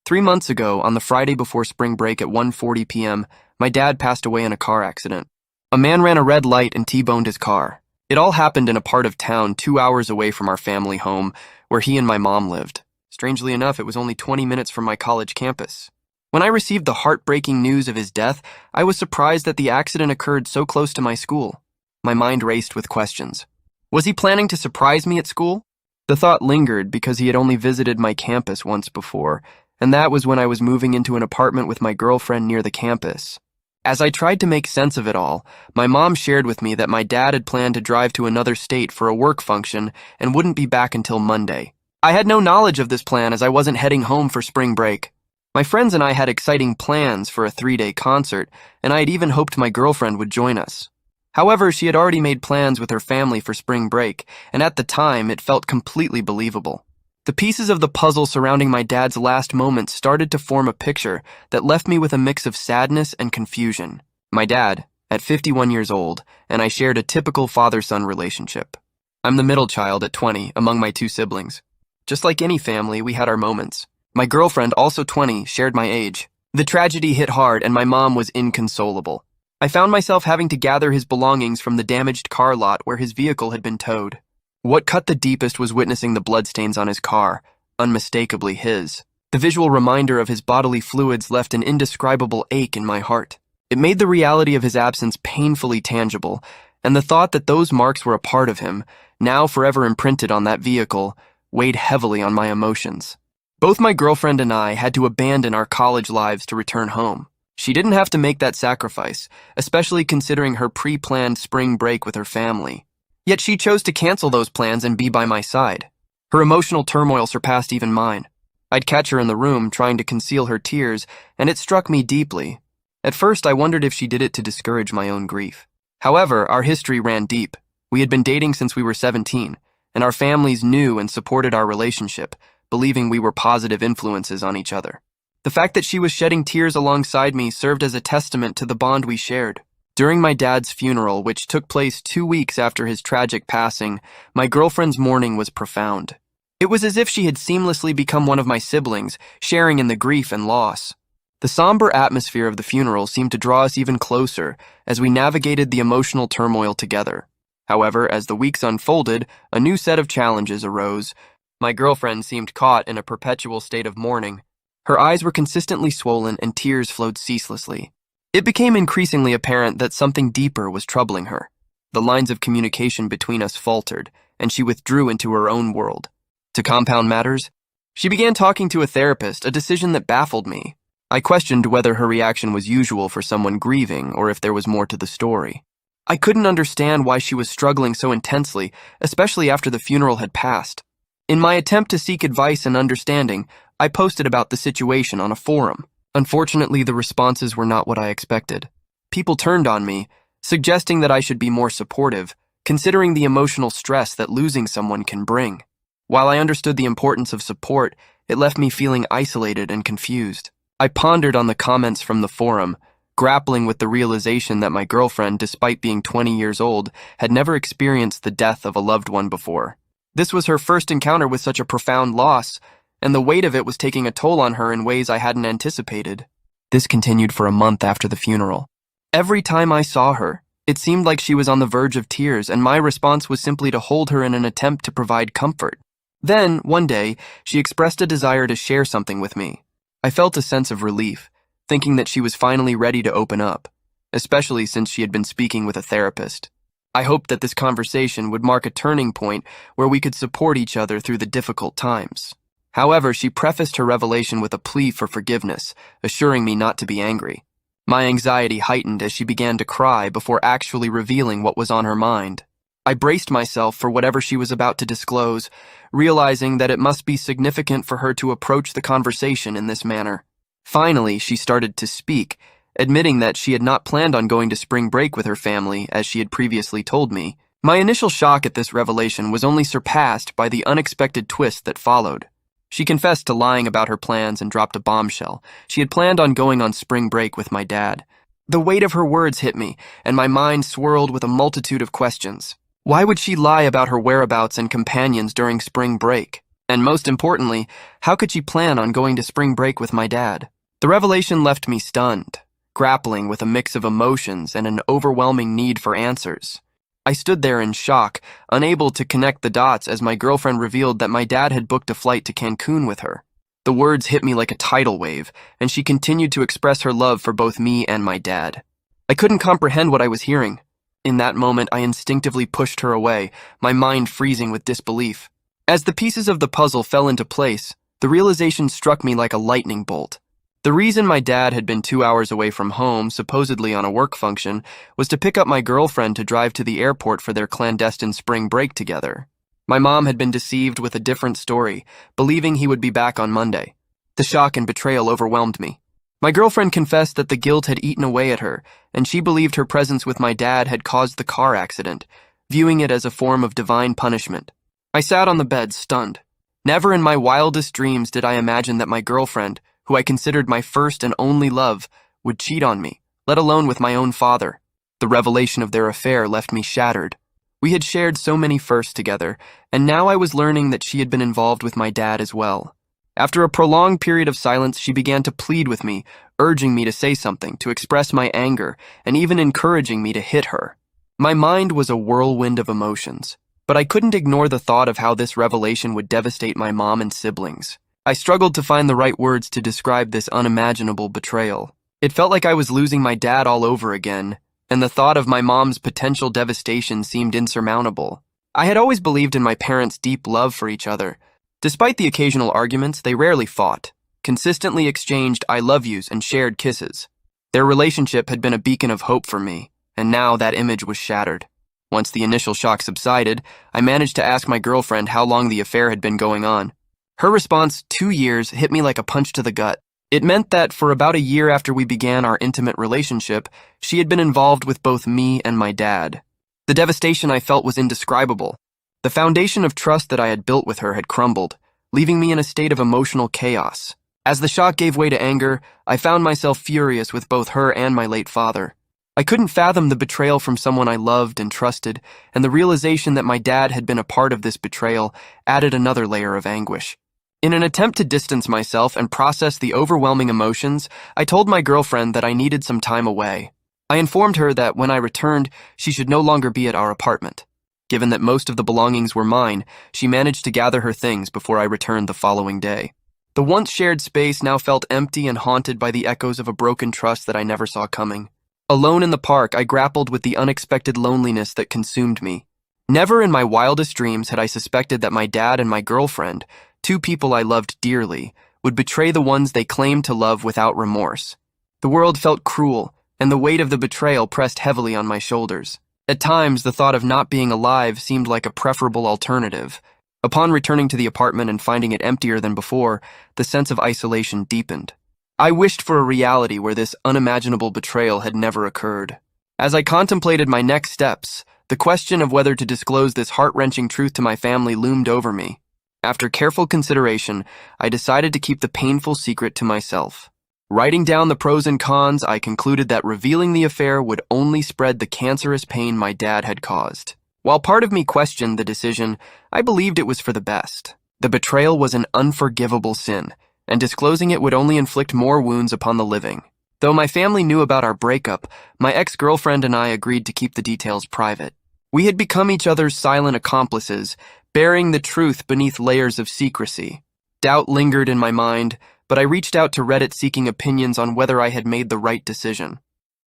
3 months ago, on the Friday before spring break at 1:40 p.m., my dad passed away in a car accident. A man ran a red light and T-boned his car. It all happened in a part of town 2 hours away from our family home, where he and my mom lived. Strangely enough, it was only 20 minutes from my college campus. When I received the heartbreaking news of his death, I was surprised that the accident occurred so close to my school. My mind raced with questions. Was he planning to surprise me at school? The thought lingered because he had only visited my campus once before, and that was when I was moving into an apartment with my girlfriend near the campus. As I tried to make sense of it all, my mom shared with me that my dad had planned to drive to another state for a work function and wouldn't be back until Monday. I had no knowledge of this plan as I wasn't heading home for spring break. My friends and I had exciting plans for a 3-day concert, and I had even hoped my girlfriend would join us. However, she had already made plans with her family for spring break, and at the time, it felt completely believable. The pieces of the puzzle surrounding my dad's last moments started to form a picture that left me with a mix of sadness and confusion. My dad, at 51 years old, and I shared a typical father-son relationship. I'm the middle child at 20 among my 2 siblings. Just like any family, we had our moments. My girlfriend, also 20, shared my age. The tragedy hit hard and my mom was inconsolable. I found myself having to gather his belongings from the damaged car lot where his vehicle had been towed. What cut the deepest was witnessing the bloodstains on his car, unmistakably his. The visual reminder of his bodily fluids left an indescribable ache in my heart. It made the reality of his absence painfully tangible, and the thought that those marks were a part of him, now forever imprinted on that vehicle, weighed heavily on my emotions. Both my girlfriend and I had to abandon our college lives to return home. She didn't have to make that sacrifice, especially considering her pre-planned spring break with her family. Yet she chose to cancel those plans and be by my side. Her emotional turmoil surpassed even mine. I'd catch her in the room trying to conceal her tears, and it struck me deeply. At first, I wondered if she did it to discourage my own grief. However, our history ran deep. We had been dating since we were 17, and our families knew and supported our relationship, believing we were positive influences on each other. The fact that she was shedding tears alongside me served as a testament to the bond we shared. During my dad's funeral, which took place 2 weeks after his tragic passing, my girlfriend's mourning was profound. It was as if she had seamlessly become one of my siblings, sharing in the grief and loss. The somber atmosphere of the funeral seemed to draw us even closer as we navigated the emotional turmoil together. However, as the weeks unfolded, a new set of challenges arose. My girlfriend seemed caught in a perpetual state of mourning. Her eyes were consistently swollen and tears flowed ceaselessly. It became increasingly apparent that something deeper was troubling her. The lines of communication between us faltered, and she withdrew into her own world. To compound matters, she began talking to a therapist, a decision that baffled me. I questioned whether her reaction was usual for someone grieving or if there was more to the story. I couldn't understand why she was struggling so intensely, especially after the funeral had passed. In my attempt to seek advice and understanding, I posted about the situation on a forum. Unfortunately, the responses were not what I expected. People turned on me, suggesting that I should be more supportive, considering the emotional stress that losing someone can bring. While I understood the importance of support, it left me feeling isolated and confused. I pondered on the comments from the forum, grappling with the realization that my girlfriend, despite being 20 years old, had never experienced the death of a loved one before. This was her first encounter with such a profound loss, and the weight of it was taking a toll on her in ways I hadn't anticipated. This continued for a month after the funeral. Every time I saw her, it seemed like she was on the verge of tears, and my response was simply to hold her in an attempt to provide comfort. Then, one day, she expressed a desire to share something with me. I felt a sense of relief, thinking that she was finally ready to open up, especially since she had been speaking with a therapist. I hoped that this conversation would mark a turning point where we could support each other through the difficult times. However, she prefaced her revelation with a plea for forgiveness, assuring me not to be angry. My anxiety heightened as she began to cry before actually revealing what was on her mind. I braced myself for whatever she was about to disclose, realizing that it must be significant for her to approach the conversation in this manner. Finally, she started to speak, admitting that she had not planned on going to spring break with her family, as she had previously told me. My initial shock at this revelation was only surpassed by the unexpected twist that followed. She confessed to lying about her plans and dropped a bombshell. She had planned on going on spring break with my dad. The weight of her words hit me, and my mind swirled with a multitude of questions. Why would she lie about her whereabouts and companions during spring break? And most importantly, how could she plan on going to spring break with my dad? The revelation left me stunned, grappling with a mix of emotions and an overwhelming need for answers. I stood there in shock, unable to connect the dots as my girlfriend revealed that my dad had booked a flight to Cancun with her. The words hit me like a tidal wave, and she continued to express her love for both me and my dad. I couldn't comprehend what I was hearing. In that moment, I instinctively pushed her away, my mind freezing with disbelief. As the pieces of the puzzle fell into place, the realization struck me like a lightning bolt. The reason my dad had been 2 hours away from home, supposedly on a work function, was to pick up my girlfriend to drive to the airport for their clandestine spring break together. My mom had been deceived with a different story, believing he would be back on Monday. The shock and betrayal overwhelmed me. My girlfriend confessed that the guilt had eaten away at her, and she believed her presence with my dad had caused the car accident, viewing it as a form of divine punishment. I sat on the bed, stunned. Never in my wildest dreams did I imagine that my girlfriend, who I considered my first and only love, would cheat on me, let alone with my own father. The revelation of their affair left me shattered. We had shared so many firsts together, and now I was learning that she had been involved with my dad as well. After a prolonged period of silence, she began to plead with me, urging me to say something, to express my anger, and even encouraging me to hit her. My mind was a whirlwind of emotions, but I couldn't ignore the thought of how this revelation would devastate my mom and siblings. I struggled to find the right words to describe this unimaginable betrayal. It felt like I was losing my dad all over again, and the thought of my mom's potential devastation seemed insurmountable. I had always believed in my parents' deep love for each other. Despite the occasional arguments, they rarely fought, consistently exchanged I love yous and shared kisses. Their relationship had been a beacon of hope for me, and now that image was shattered. Once the initial shock subsided, I managed to ask my girlfriend how long the affair had been going on. Her response, 2 years, hit me like a punch to the gut. It meant that for about a year after we began our intimate relationship, she had been involved with both me and my dad. The devastation I felt was indescribable. The foundation of trust that I had built with her had crumbled, leaving me in a state of emotional chaos. As the shock gave way to anger, I found myself furious with both her and my late father. I couldn't fathom the betrayal from someone I loved and trusted, and the realization that my dad had been a part of this betrayal added another layer of anguish. In an attempt to distance myself and process the overwhelming emotions, I told my girlfriend that I needed some time away. I informed her that when I returned, she should no longer be at our apartment. Given that most of the belongings were mine, she managed to gather her things before I returned the following day. The once shared space now felt empty and haunted by the echoes of a broken trust that I never saw coming. Alone in the park, I grappled with the unexpected loneliness that consumed me. Never in my wildest dreams had I suspected that my dad and my girlfriend, two people I loved dearly, would betray the ones they claimed to love without remorse. The world felt cruel, and the weight of the betrayal pressed heavily on my shoulders. At times, the thought of not being alive seemed like a preferable alternative. Upon returning to the apartment and finding it emptier than before, the sense of isolation deepened. I wished for a reality where this unimaginable betrayal had never occurred. As I contemplated my next steps, the question of whether to disclose this heart-wrenching truth to my family loomed over me. After careful consideration, I decided to keep the painful secret to myself. Writing down the pros and cons, I concluded that revealing the affair would only spread the cancerous pain my dad had caused. While part of me questioned the decision, I believed it was for the best. The betrayal was an unforgivable sin, and disclosing it would only inflict more wounds upon the living. Though my family knew about our breakup, my ex-girlfriend and I agreed to keep the details private. We had become each other's silent accomplices, burying the truth beneath layers of secrecy. Doubt lingered in my mind, but I reached out to Reddit seeking opinions on whether I had made the right decision.